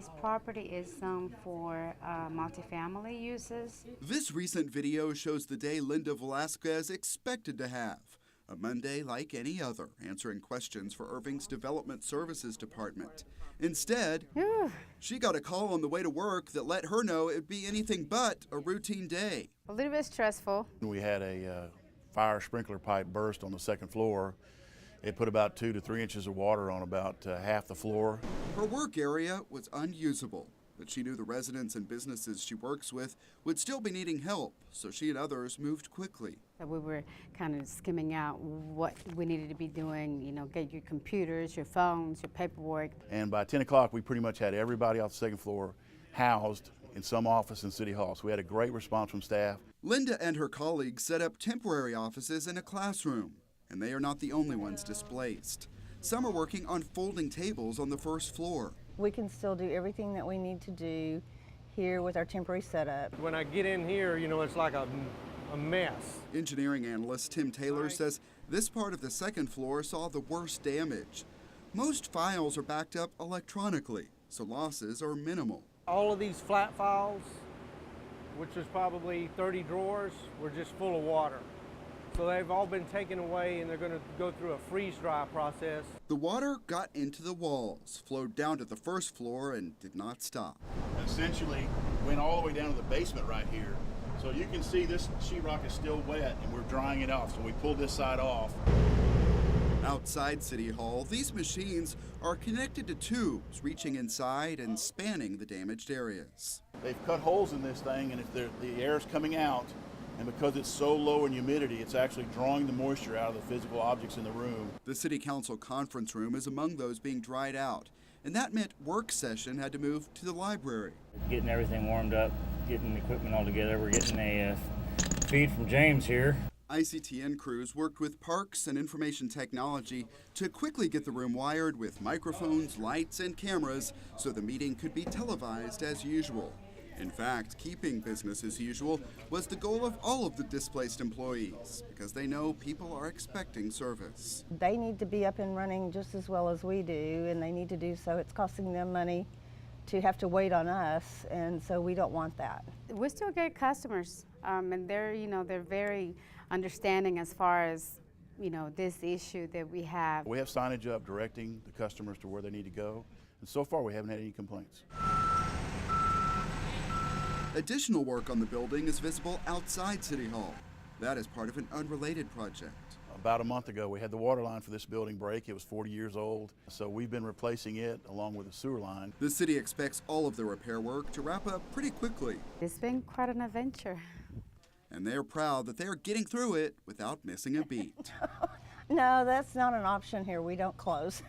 This property is zoned for multifamily uses. This recent video shows the day Linda Velasquez expected to have. A Monday like any other, answering questions for Irving's Development Services Department. Instead, she got a call on the way to work that let her know it'd be anything but a routine day. A little bit stressful. We had a fire sprinkler pipe burst on the second floor. It put about 2 to 3 inches of water on about half the floor. Her work area was unusable, but she knew the residents and businesses she works with would still be needing help, so she and others moved quickly. We were kind of skimming out what we needed to be doing, get your computers, your phones, your paperwork. And by 10 o'clock, we pretty much had everybody off the second floor housed in some office in City Hall. So we had a great response from staff. Linda and her colleagues set up temporary offices in a classroom, and they are not the only ones displaced. Some are working on folding tables on the first floor. We can still do everything that we need to do here with our temporary setup. When I get in here, it's like a mess. Engineering analyst Tim Taylor says this part of the second floor saw the worst damage. Most files are backed up electronically, so losses are minimal. All of these flat files, which is probably 30 drawers, were just full of water. So they've all been taken away and they're going to go through a freeze-dry process. The water got into the walls, flowed down to the first floor, and did not stop. Essentially went all the way down to the basement right here. So you can see this sheetrock is still wet and we're drying it off. So we pulled this side off. Outside City Hall, these machines are connected to tubes reaching inside and spanning the damaged areas. They've cut holes in this thing, and if the air is coming out, and because it's so low in humidity, it's actually drawing the moisture out of the physical objects in the room. The City Council conference room is among those being dried out, and that meant work session had to move to the library. Getting everything warmed up, getting the equipment all together. We're getting a feed from James here. ICTN crews worked with Parks and Information Technology to quickly get the room wired with microphones, lights, and cameras so the meeting could be televised as usual. In fact, keeping business as usual was the goal of all of the displaced employees because they know people are expecting service. They need to be up and running just as well as we do, and they need to do so. It's costing them money to have to wait on us, and so we don't want that. We still get customers, and they're very understanding as far as this issue that we have. We have signage up directing the customers to where they need to go, and so far we haven't had any complaints. Additional work on the building is visible outside City Hall. That is part of an unrelated project. About a month ago, we had the water line for this building break. It was 40 years old, so we've been replacing it along with the sewer line. The city expects all of the repair work to wrap up pretty quickly. It's been quite an adventure. And they're proud that they're getting through it without missing a beat. No, that's not an option here. We don't close.